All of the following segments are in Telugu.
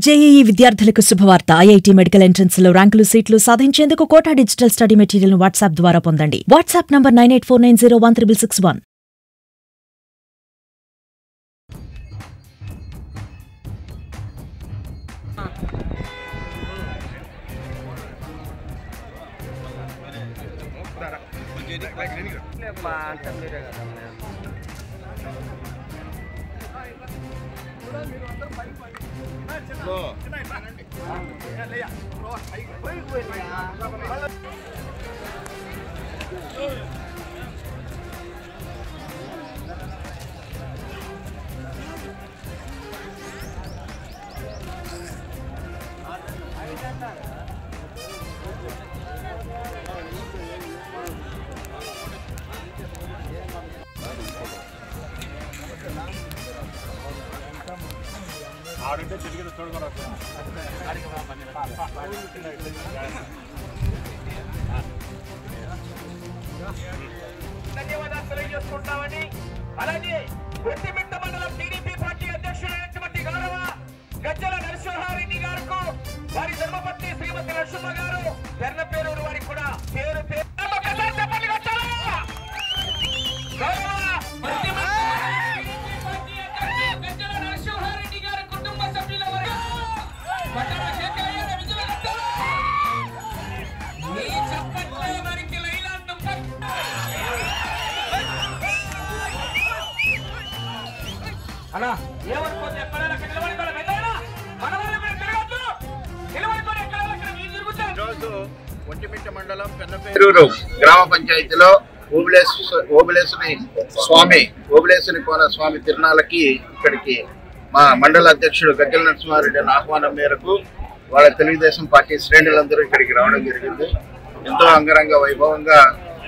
జేఈఈ విద్యార్థులకు శుభవార్త. ఐఐటీ మెడికల్ ఎంట్రన్స్ లో ర్యాంకులు సీట్లు సాధించేందుకు కోటా డిజిటల్ స్టడీ మెటీరియల్ ను వాట్సాప్ ద్వారా పొందండి. WhatsApp number 9849016661. ధన్యవాదాలు తెలియజేసుకుంటామని అలాగే గుట్టిమిట్ట మండలం టీడీపీ పార్టీ అధ్యక్షుడైనటువంటి గౌరవ గజ్జల నరసింహారెడ్డి గారికి వారి ధర్మపత్ని శ్రీమతి నరసింహ గారు పెర్నపేరూరు వారికి కూడా పేరు పేరు ఒంటిమిట్ట మండలం పెన్నపేరూరు గ్రామ పంచాయతీలో ఓబులేసుని కోన స్వామి తిరునాళ్ళకి ఇక్కడికి మా మండల అధ్యక్షుడు గజ్జల నరసింహారెడ్డి ఆహ్వానం మేరకు వాళ్ళ తెలుగుదేశం పార్టీ శ్రేణులందరూ ఇక్కడికి రావడం జరిగింది. ఎంతో అంగరంగ వైభవంగా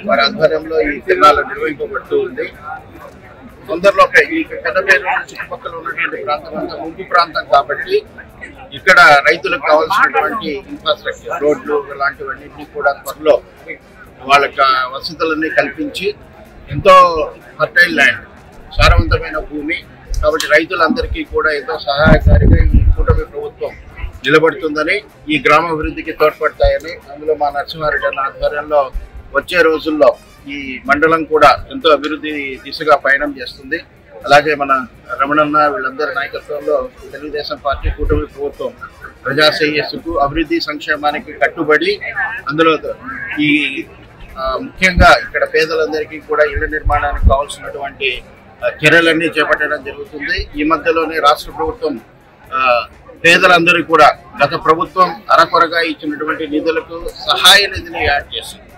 వారి ఆధ్వర్యంలో ఈ తిరునాళ్ళు నిర్వహింపబడుతూ ఉంది. తొందరలో ఈ పెన్నపేరూరు చుట్టుపక్కల ఉన్నటువంటి ప్రాంతం అంతా ముంపు ప్రాంతం కాబట్టి ఇక్కడ రైతులకు కావాల్సినటువంటి ఇన్ఫ్రాస్ట్రక్చర్, రోడ్లు ఇలాంటివన్నింటినీ కూడా త్వరలో వాళ్ళకి వసతులన్నీ కల్పించి, ఎంతో ఫర్టైల్ ల్యాండ్, సారవంతమైన భూమి కాబట్టి రైతులందరికీ కూడా ఎంతో సహాయకారిగా ఈ కూటమి ప్రభుత్వం నిలబడుతుందని, ఈ గ్రామ అభివృద్ధికి తోడ్పడతాయని, అందులో మా నరసింహారెడ్డి అన్న ఆధ్వర్యంలో వచ్చే రోజుల్లో ఈ మండలం కూడా ఎంతో అభివృద్ధి దిశగా పయనం చేస్తుంది. అలాగే మన రమణన్న వీళ్ళందరి నాయకత్వంలో తెలుగుదేశం పార్టీ కూటమి ప్రభుత్వం ప్రజాశ్రేయస్సుకు అభివృద్ధి సంక్షేమానికి కట్టుబడి, అందులో ఈ ముఖ్యంగా ఇక్కడ పేదలందరికీ కూడా ఇళ్ల నిర్మాణానికి కావాల్సినటువంటి చర్యలన్నీ చేపట్టడం జరుగుతుంది. ఈ మధ్యలోనే రాష్ట్ర ప్రభుత్వం పేదలందరూ కూడా గత ప్రభుత్వం అరకొరగా ఇచ్చినటువంటి నిధులకు సహాయ నిధిని యాడ్ చేస్తుంది.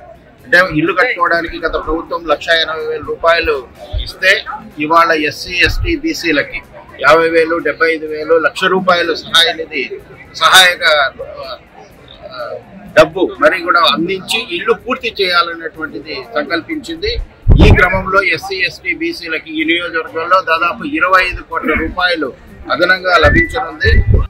అంటే ఇల్లు కట్టుకోవడానికి గత ప్రభుత్వం 1,80,000 రూపాయలు ఇస్తే ఇవాళ ఎస్సీ, ఎస్టీ, బీసీలకి 50,000, 75,000, 1,00,000 రూపాయలు సహాయ నిధి సహాయక డబ్బు మరి కూడా అందించి ఇల్లు పూర్తి చేయాలనేటువంటిది సంకల్పించింది. ఈ క్రమంలో ఎస్సీ, ఎస్టీ, బీసీలకి ఈ నియోజకవర్గంలో దాదాపు 25 కోట్ల రూపాయలు అదనంగా లభించనుంది.